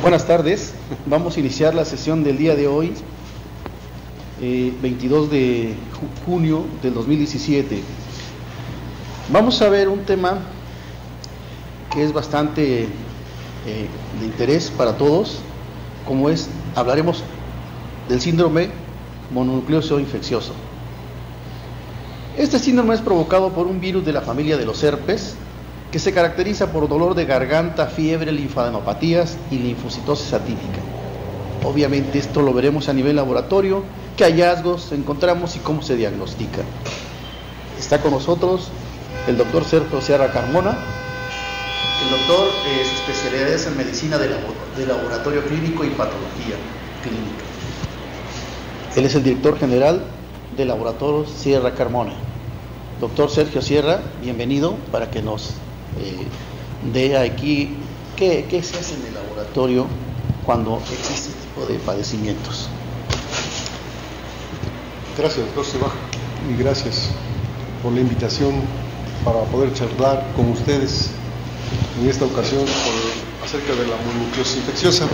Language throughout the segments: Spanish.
Buenas tardes, vamos a iniciar la sesión del día de hoy, 22 de junio del 2017. Vamos a ver un tema que es bastante de interés para todos, como hablaremos del síndrome mononucleoso infeccioso. Este síndrome es provocado por un virus de la familia de los herpes, que se caracteriza por dolor de garganta, fiebre, linfadenopatías y linfocitosis atípica. Obviamente esto lo veremos a nivel laboratorio, qué hallazgos encontramos y cómo se diagnostica. Está con nosotros el doctor Sergio Sierra Carmona. El doctor, su especialidad es en medicina de laboratorio clínico y patología clínica. Él es el director general de Laboratorios Sierra Carmona. Doctor Sergio Sierra, bienvenido para que nos de aquí qué se hace en el laboratorio cuando existe este tipo de padecimientos. Gracias, doctor Seba, y gracias por la invitación para poder charlar con ustedes en esta ocasión acerca de la mononucleosis infecciosa.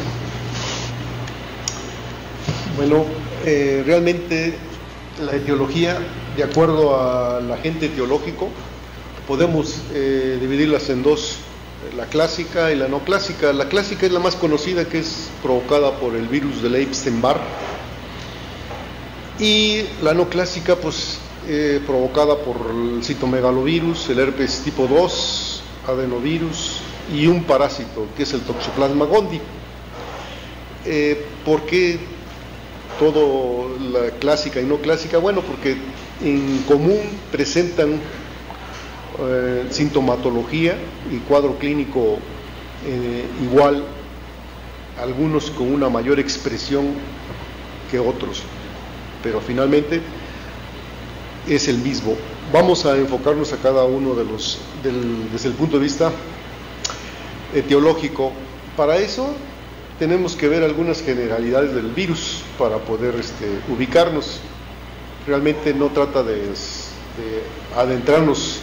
Bueno, realmente la etiología, de acuerdo al agente etiológico, podemos dividirlas en dos, la clásica y la no clásica. La clásica es la más conocida, que es provocada por el virus del Epstein-Barr, y la no clásica, pues provocada por el citomegalovirus, el herpes tipo 2, adenovirus y un parásito, que es el Toxoplasma gondii. ¿Por qué todo la clásica y no clásica? Bueno, porque en común presentan sintomatología y cuadro clínico igual, algunos con una mayor expresión que otros, pero finalmente es el mismo. Vamos a enfocarnos a cada uno de los desde el punto de vista etiológico. Para eso tenemos que ver algunas generalidades del virus para poder ubicarnos. Realmente no trata de adentrarnos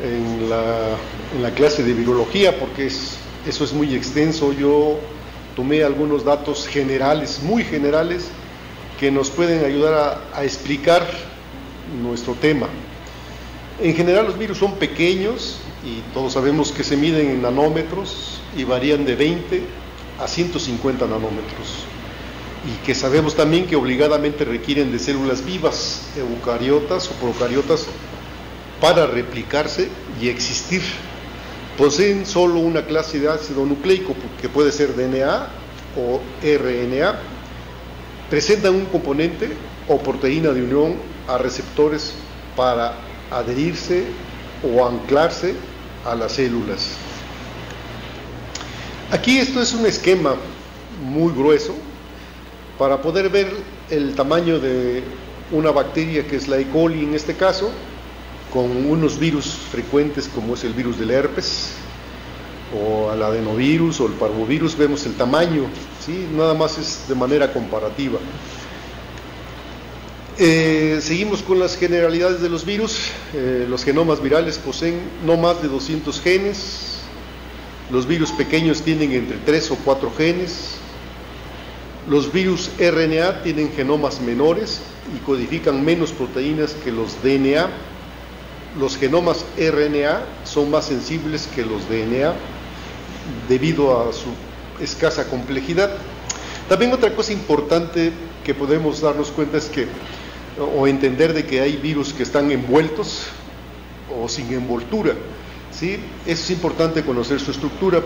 en la clase de virología, porque eso es muy extenso. Yo tomé algunos datos generales, muy generales, que nos pueden ayudar a explicar nuestro tema. En general los virus son pequeños y todos sabemos que se miden en nanómetros y varían de 20 a 150 nanómetros, y que sabemos también que obligadamente requieren de células vivas, eucariotas o procariotas, para replicarse y existir. Poseen solo una clase de ácido nucleico, que puede ser DNA o RNA. Presentan un componente o proteína de unión a receptores para adherirse o anclarse a las células. Aquí esto es un esquema muy grueso para poder ver el tamaño de una bacteria, que es la E. coli en este caso, con unos virus frecuentes como es el virus del herpes o el adenovirus o el parvovirus. Vemos el tamaño, ¿sí? Nada más es de manera comparativa. Seguimos con las generalidades de los virus. Los genomas virales poseen no más de 200 genes. Los virus pequeños tienen entre 3 o 4 genes. Los virus RNA tienen genomas menores y codifican menos proteínas que los DNA. Los genomas RNA son más sensibles que los DNA debido a su escasa complejidad. También otra cosa importante que podemos darnos cuenta es que, o entender, de que hay virus que están envueltos o sin envoltura, ¿sí? Es importante conocer su estructura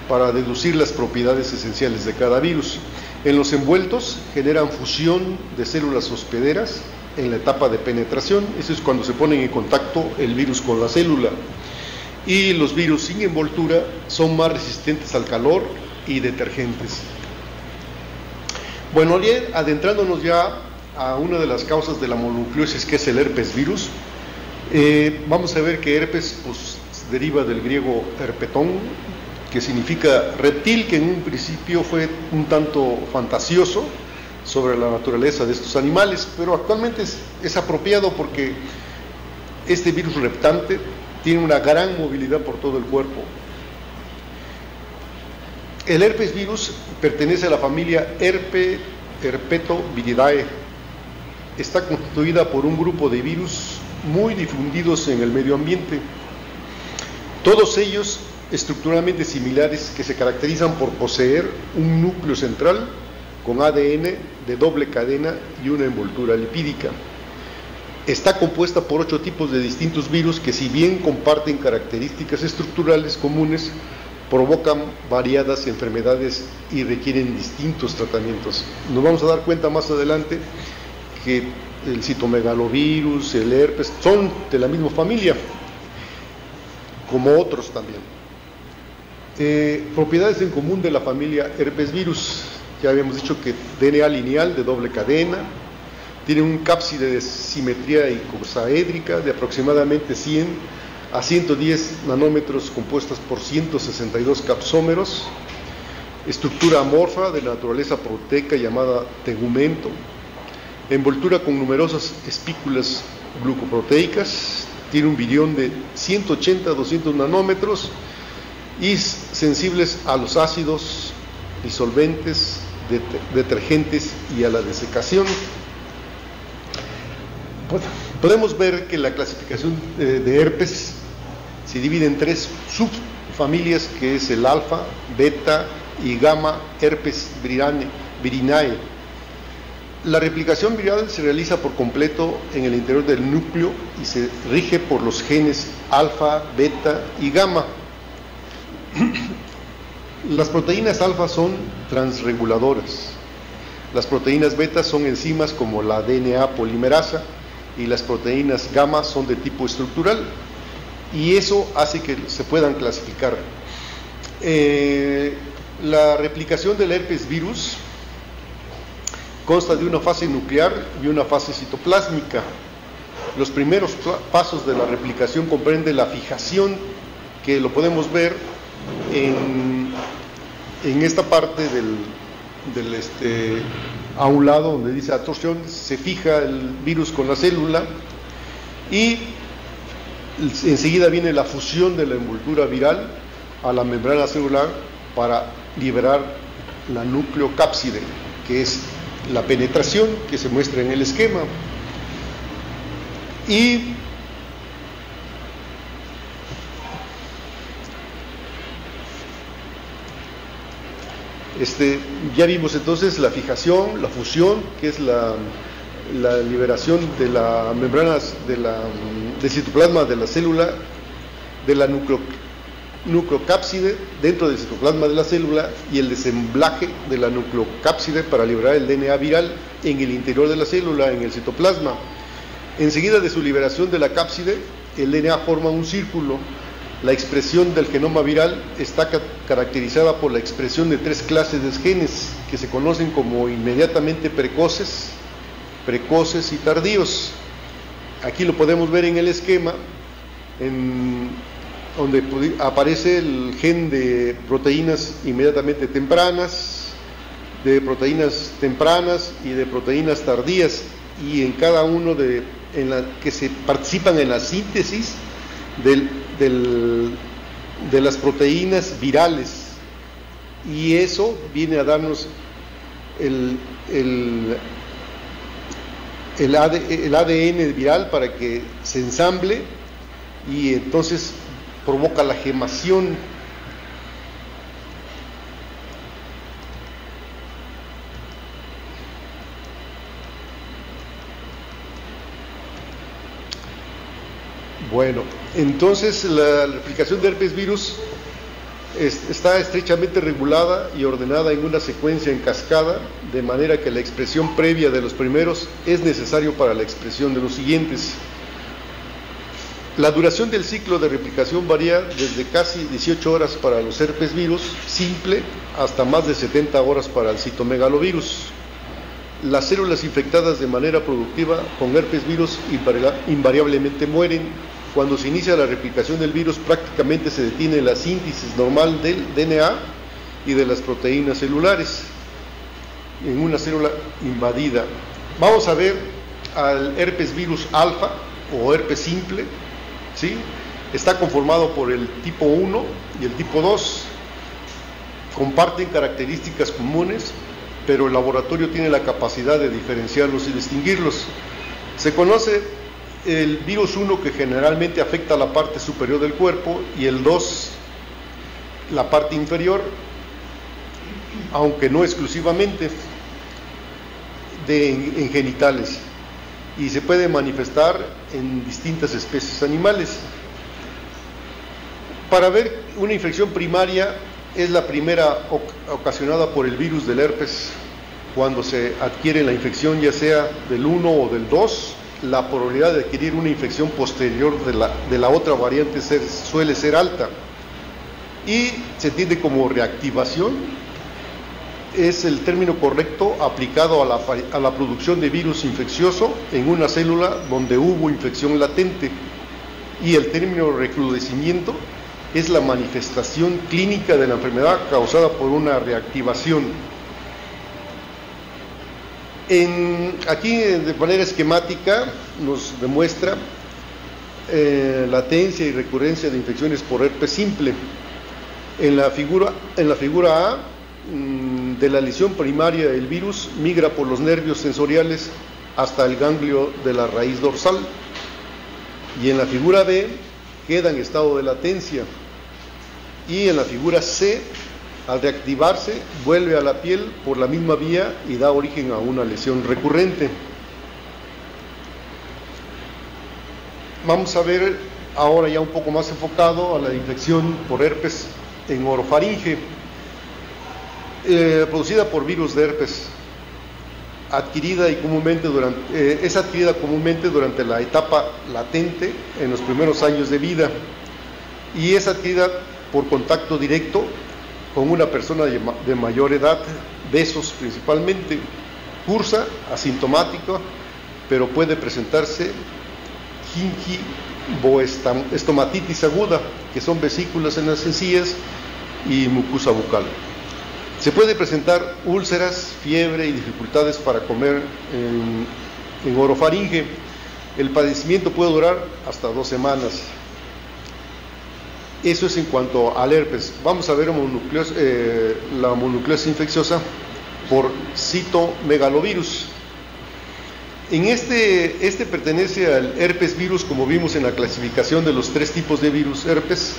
para deducir las propiedades esenciales de cada virus. En los envueltos generan fusión de células hospederas en la etapa de penetración. Eso es cuando se ponen en contacto el virus con la célula. Y los virus sin envoltura son más resistentes al calor y detergentes. Bueno, adentrándonos ya a una de las causas de la mononucleosis, que es el herpes virus, vamos a ver que herpes pues deriva del griego herpetón, que significa reptil, que en un principio fue un tanto fantasioso sobre la naturaleza de estos animales, pero actualmente es apropiado porque este virus reptante tiene una gran movilidad por todo el cuerpo. El herpes virus pertenece a la familia Herpetoviridae. Está constituida por un grupo de virus muy difundidos en el medio ambiente. Todos ellos estructuralmente similares, que se caracterizan por poseer un núcleo central con ADN de doble cadena y una envoltura lipídica. Está compuesta por 8 tipos de distintos virus que, si bien comparten características estructurales comunes, provocan variadas enfermedades y requieren distintos tratamientos. Nos vamos a dar cuenta más adelante que el citomegalovirus, el herpes, son de la misma familia, como otros también. Propiedades en común de la familia herpes virus: ya habíamos dicho que DNA lineal de doble cadena, tiene un cápside de simetría icosaédrica de aproximadamente 100 a 110 nanómetros, compuestas por 162 capsómeros, estructura amorfa de naturaleza proteica llamada tegumento, envoltura con numerosas espículas glucoproteicas, tiene un virión de 180 a 200 nanómetros y sensibles a los ácidos, disolventes, detergentes y a la desecación. Podemos ver que la clasificación de herpes se divide en 3 subfamilias, que es el alfa, beta y gamma herpes virinae. La replicación viral se realiza por completo en el interior del núcleo y se rige por los genes alfa, beta y gamma. Las proteínas alfa son transreguladoras. Las proteínas beta son enzimas como la DNA polimerasa, y las proteínas gamma son de tipo estructural, y eso hace que se puedan clasificar. La replicación del herpes virus consta de una fase nuclear y una fase citoplásmica. Los primeros pasos de la replicación comprenden la fijación, que lo podemos ver en esta parte a un lado donde dice absorción. Se fija el virus con la célula y enseguida viene la fusión de la envoltura viral a la membrana celular para liberar la nucleocápside, que es la penetración que se muestra en el esquema. Y ya vimos entonces la fijación, la fusión, que es la liberación de la membrana del citoplasma de la célula, de la nucleocápside dentro del citoplasma de la célula, y el desemblaje de la nucleocápside para liberar el DNA viral en el interior de la célula, en el citoplasma. Enseguida de su liberación de la cápside, el DNA forma un círculo. La expresión del genoma viral está caracterizada por la expresión de 3 clases de genes que se conocen como inmediatamente precoces y tardíos. Aquí lo podemos ver en el esquema, donde aparece el gen de proteínas inmediatamente tempranas, de proteínas tempranas y de proteínas tardías, y en cada uno que se participan en la síntesis de las proteínas virales, y eso viene a darnos el ADN viral para que se ensamble, y entonces provoca la gemación. Bueno, entonces la replicación de herpes virus está estrechamente regulada y ordenada en una secuencia en cascada, de manera que la expresión previa de los primeros es necesario para la expresión de los siguientes. La duración del ciclo de replicación varía desde casi 18 horas para los herpes virus simple hasta más de 70 horas para el citomegalovirus. Las células infectadas de manera productiva con herpes virus invariablemente mueren. Cuando se inicia la replicación del virus, prácticamente se detiene la síntesis normal del DNA y de las proteínas celulares en una célula invadida. Vamos a ver al herpes virus alfa o herpes simple, ¿sí? Está conformado por el tipo 1 y el tipo 2. comparten características comunes, pero el laboratorio tiene la capacidad de diferenciarlos y distinguirlos. Se conoce el virus 1, que generalmente afecta a la parte superior del cuerpo, y el 2, la parte inferior, aunque no exclusivamente, en genitales, y se puede manifestar en distintas especies animales. Para ver una infección primaria, es la primera ocasionada por el virus del herpes. Cuando se adquiere la infección, ya sea del 1 o del 2, la probabilidad de adquirir una infección posterior de la otra variante suele ser alta, y se entiende como reactivación. Es el término correcto aplicado a la producción de virus infeccioso en una célula donde hubo infección latente, y el término recrudecimiento es la manifestación clínica de la enfermedad causada por una reactivación. Aquí, de manera esquemática, nos demuestra latencia y recurrencia de infecciones por herpes simple. En la figura A, de la lesión primaria, el virus migra por los nervios sensoriales hasta el ganglio de la raíz dorsal, y en la figura B queda en estado de latencia, y en la figura C, al reactivarse, vuelve a la piel por la misma vía y da origen a una lesión recurrente. Vamos a ver ahora ya un poco más enfocado a la infección por herpes en orofaringe, producida por virus de herpes, es adquirida comúnmente durante la etapa latente, en los primeros años de vida, y es adquirida por contacto directo con una persona de mayor edad, besos principalmente. Cursa asintomática, pero puede presentarse gingivoestomatitis aguda, que son vesículas en las encías, y mucosa bucal. Se puede presentar úlceras, fiebre y dificultades para comer en orofaringe. El padecimiento puede durar hasta 2 semanas. Eso es en cuanto al herpes. Vamos a ver la mononucleosis infecciosa por citomegalovirus. Este pertenece al herpes virus, como vimos en la clasificación de los 3 tipos de virus herpes.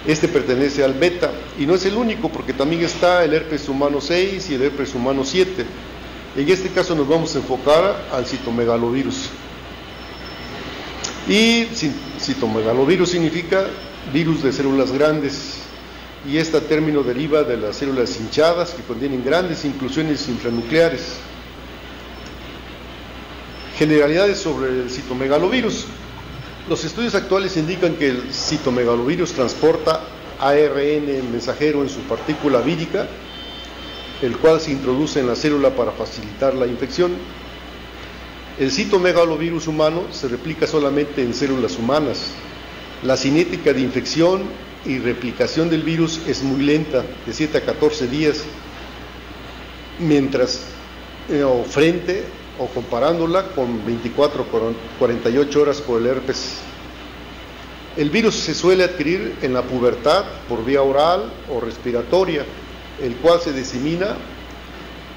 Este pertenece al beta, y no es el único, porque también está el herpes humano 6 y el herpes humano 7. En este caso nos vamos a enfocar al citomegalovirus. Y citomegalovirus significa virus de células grandes, y este término deriva de las células hinchadas que contienen grandes inclusiones intranucleares. Generalidades sobre el citomegalovirus. Los estudios actuales indican que el citomegalovirus transporta ARN mensajero en su partícula vírica, el cual se introduce en la célula para facilitar la infección. El citomegalovirus humano se replica solamente en células humanas. La cinética de infección y replicación del virus es muy lenta, de 7 a 14 días, o comparándola con 24 o 48 horas por el herpes. El virus se suele adquirir en la pubertad por vía oral o respiratoria, el cual se disemina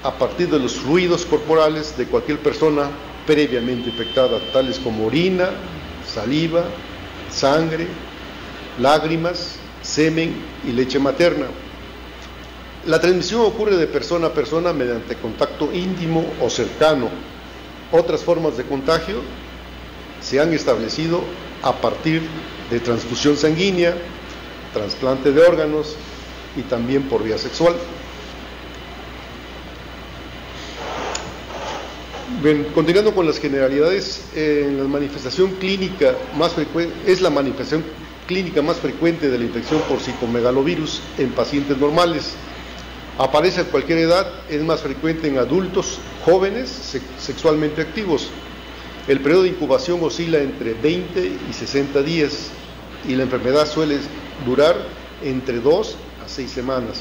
a partir de los fluidos corporales de cualquier persona previamente infectada, tales como orina, saliva, sangre, lágrimas, semen y leche materna. La transmisión ocurre de persona a persona mediante contacto íntimo o cercano. Otras formas de contagio se han establecido a partir de transfusión sanguínea, trasplante de órganos y también por vía sexual. Bien, continuando con las generalidades, la manifestación clínica más frecuente es la manifestación clínica más frecuente de la infección por citomegalovirus en pacientes normales. Aparece a cualquier edad, es más frecuente en adultos jóvenes sexualmente activos. El periodo de incubación oscila entre 20 y 60 días y la enfermedad suele durar entre 2 a 6 semanas.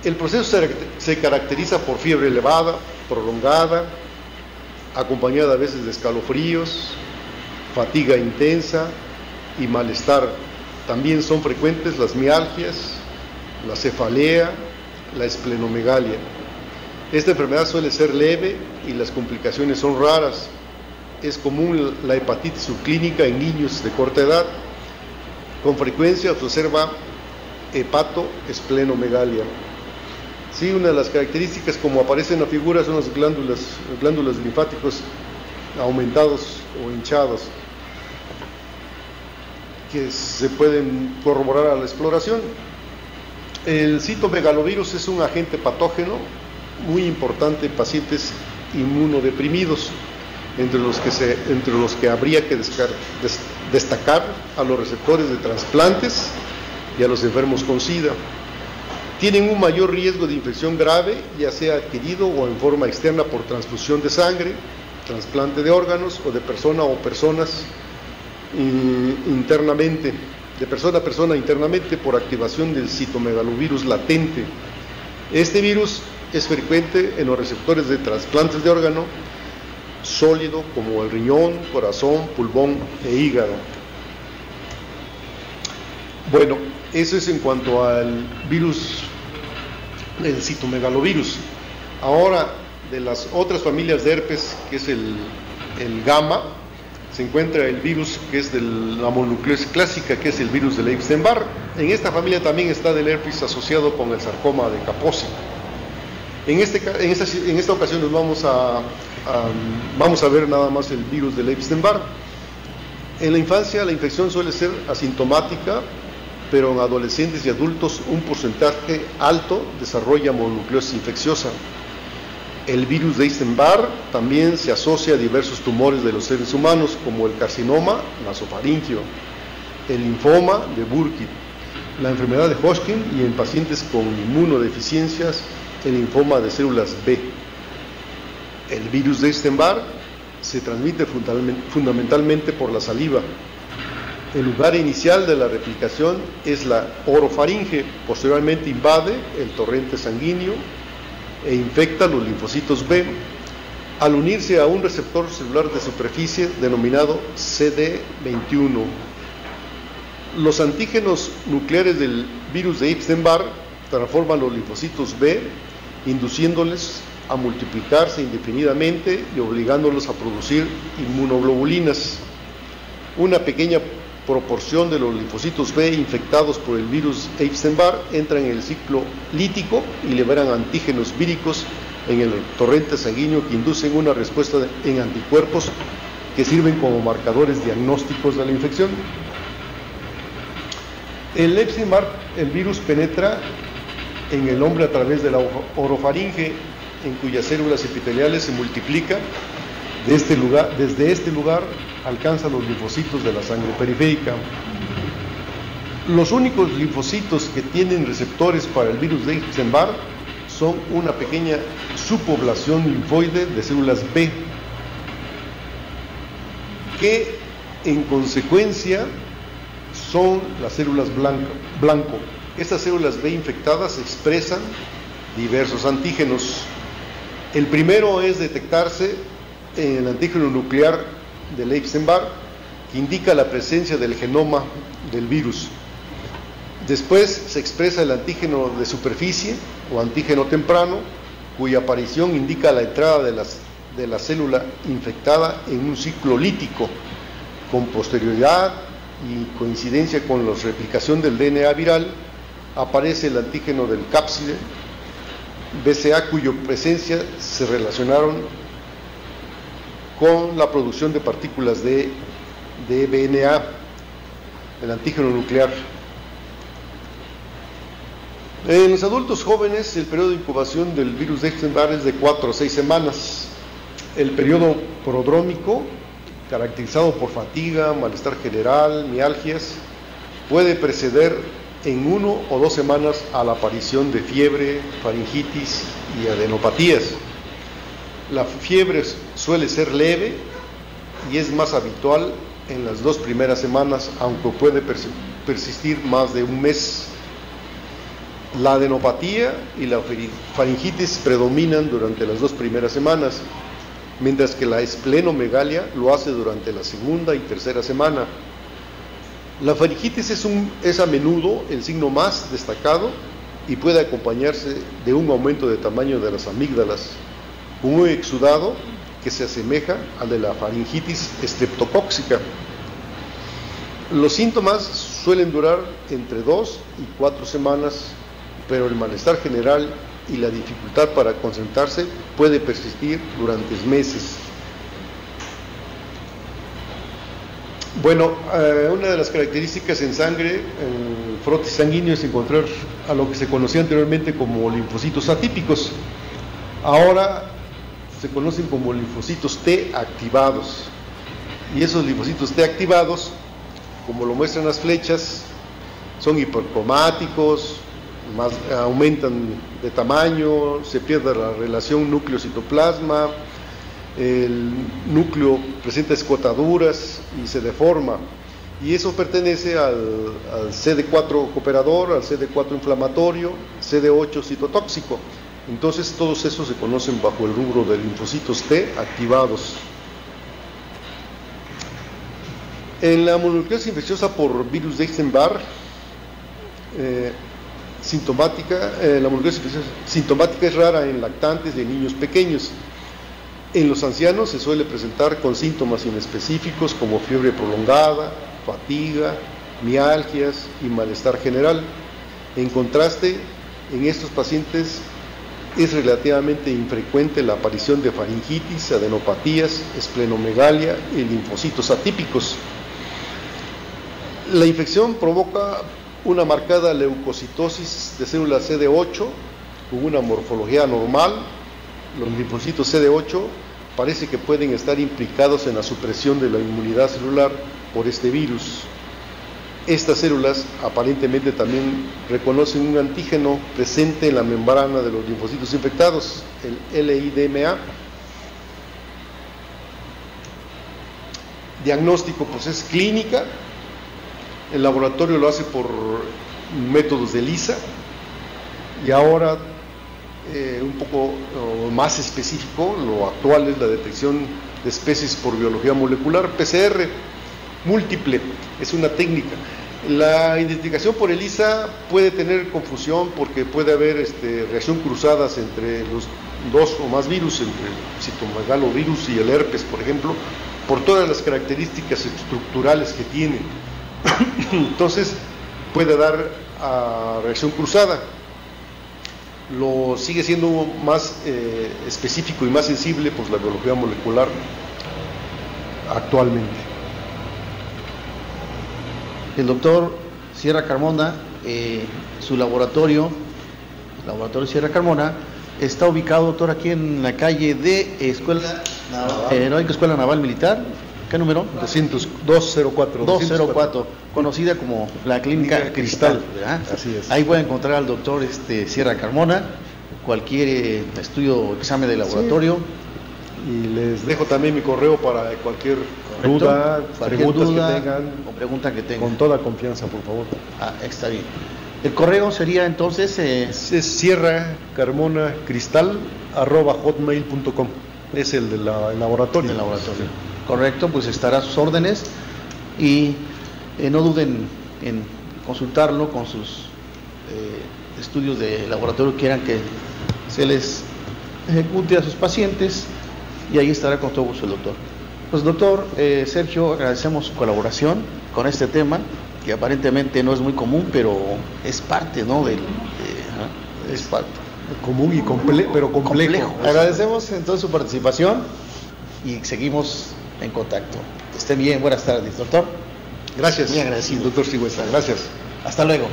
El proceso se caracteriza por fiebre elevada, prolongada, acompañada a veces de escalofríos, fatiga intensa y malestar. También son frecuentes las mialgias, la cefalea, la esplenomegalia. Esta enfermedad suele ser leve y las complicaciones son raras. Es común la hepatitis subclínica en niños de corta edad. Con frecuencia se observa hepatoesplenomegalia. Sí, una de las características, como aparece en la figura, son las glándulas linfáticos aumentados o hinchados, que se pueden corroborar a la exploración. El citomegalovirus es un agente patógeno muy importante en pacientes inmunodeprimidos, entre los que habría que destacar a los receptores de trasplantes y a los enfermos con SIDA. Tienen un mayor riesgo de infección grave, ya sea adquirido o en forma externa por transfusión de sangre, trasplante de órganos o de persona o personas internamente, de persona a persona internamente por activación del citomegalovirus latente. Este virus es frecuente en los receptores de trasplantes de órgano sólido como el riñón, corazón, pulmón e hígado. Bueno, eso es en cuanto al virus, el citomegalovirus. Ahora, de las otras familias de herpes, que es el gamma, se encuentra el virus que es de la mononucleosis clásica, que es el virus del Epstein-Barr. En esta familia también está del herpes asociado con el sarcoma de Kaposi. En esta ocasión nos vamos a ver nada más el virus del Epstein-Barr. En la infancia la infección suele ser asintomática, pero en adolescentes y adultos un porcentaje alto desarrolla mononucleosis infecciosa. El virus de Epstein-Barr también se asocia a diversos tumores de los seres humanos, como el carcinoma nasofaríngeo, el linfoma de Burkitt, la enfermedad de Hodgkin y en pacientes con inmunodeficiencias, el linfoma de células B. El virus de Epstein-Barr se transmite fundamentalmente por la saliva. El lugar inicial de la replicación es la orofaringe, posteriormente invade el torrente sanguíneo e infecta los linfocitos B al unirse a un receptor celular de superficie denominado CD21. Los antígenos nucleares del virus de Epstein-Barr transforman los linfocitos B, induciéndoles a multiplicarse indefinidamente y obligándolos a producir inmunoglobulinas. Una pequeña proporción de los linfocitos B infectados por el virus Epstein-Barr entran en el ciclo lítico y liberan antígenos víricos en el torrente sanguíneo que inducen una respuesta en anticuerpos que sirven como marcadores diagnósticos de la infección. El Epstein-Barr, el virus penetra en el hombre a través de la orofaringe, en cuyas células epiteliales se multiplica. Desde este lugar alcanza los linfocitos de la sangre periférica. Los únicos linfocitos que tienen receptores para el virus de Epstein-Barr son una pequeña subpoblación linfoide de células B, que en consecuencia son las células blanco. Estas células B infectadas expresan diversos antígenos. El primero es detectarse en el antígeno nuclear del Epstein-Barr, que indica la presencia del genoma del virus. Después se expresa el antígeno de superficie o antígeno temprano, cuya aparición indica la entrada de la célula infectada en un ciclo lítico. Con posterioridad y coincidencia con la replicación del DNA viral, aparece el antígeno del cápside BCA, cuya presencia se relacionaron con la producción de partículas de DNA, el antígeno nuclear. En los adultos jóvenes, el periodo de incubación del virus de Epstein-Barr es de 4 a 6 semanas. El periodo prodrómico, caracterizado por fatiga, malestar general, mialgias, puede preceder en 1 o 2 semanas a la aparición de fiebre, faringitis y adenopatías. La fiebre suele ser leve y es más habitual en las 2 primeras semanas, aunque puede persistir más de un mes. La adenopatía y la faringitis predominan durante las 2 primeras semanas, mientras que la esplenomegalia lo hace durante la 2ª y 3ª semana. La faringitis es a menudo el signo más destacado y puede acompañarse de un aumento de tamaño de las amígdalas, un exudado que se asemeja al de la faringitis estreptocóxica. Los síntomas suelen durar entre 2 y 4 semanas, pero el malestar general y la dificultad para concentrarse puede persistir durante meses. Bueno, una de las características en sangre, en frote sanguíneo, es encontrar a lo que se conocía anteriormente como linfocitos atípicos. Ahora se conocen como linfocitos T activados. Y esos linfocitos T activados, como lo muestran las flechas, son hipercromáticos, aumentan de tamaño, se pierde la relación núcleo-citoplasma, el núcleo presenta escotaduras y se deforma, y eso pertenece al CD4 cooperador, al CD4 inflamatorio, CD8 citotóxico. Entonces todos esos se conocen bajo el rubro de linfocitos T activados. En la mononucleosis infecciosa por virus de Epstein-Barr la mononucleosis infecciosa sintomática es rara en lactantes y en niños pequeños. En los ancianos se suele presentar con síntomas inespecíficos como fiebre prolongada, fatiga, mialgias y malestar general. En contraste, en estos pacientes es relativamente infrecuente la aparición de faringitis, adenopatías, esplenomegalia y linfocitos atípicos. La infección provoca una marcada leucocitosis de células CD8 con una morfología anormal. Los linfocitos CD8 parece que pueden estar implicados en la supresión de la inmunidad celular por este virus. Estas células aparentemente también reconocen un antígeno presente en la membrana de los linfocitos infectados, el LIDMA. Diagnóstico, pues es clínica. El laboratorio lo hace por métodos de ELISA, y ahora un poco más específico, lo actual es la detección de especies por biología molecular, PCR múltiple, es una técnica. La identificación por ELISA puede tener confusión porque puede haber reacción cruzadas entre los dos o más virus, entre el citomegalovirus y el herpes, por ejemplo, por todas las características estructurales que tiene. Entonces puede dar reacción cruzada. Lo sigue siendo más específico y más sensible pues la biología molecular actualmente. El doctor Sierra Carmona, su laboratorio Sierra Carmona, está ubicado, doctor, aquí en la calle de Heroica Escuela Naval Militar. ¿Qué número? 204, conocida como la Clínica Cristal, ¿verdad? Así es. Ahí puede encontrar al doctor Sierra Carmona, cualquier estudio o examen de laboratorio. Sí. Y les dejo también mi correo para cualquier duda, pregunta que tengan. Con toda confianza, por favor. Está bien. El correo sería entonces... es sierracarmonacristal@hotmail.com. Es el del laboratorio. El laboratorio. Correcto, pues estará a sus órdenes, y no duden en consultarlo con sus estudios de laboratorio que quieran que se les ejecute a sus pacientes, y ahí estará con todo gusto el doctor. Pues doctor Sergio, agradecemos su colaboración con este tema, que aparentemente no es muy común, pero es parte, ¿no? Es parte. Común y pero complejo. Agradecemos entonces su participación y seguimos en contacto. Estén bien, buenas tardes, doctor. Gracias. Muy agradecido. Doctor Sigüenza, gracias. Hasta luego.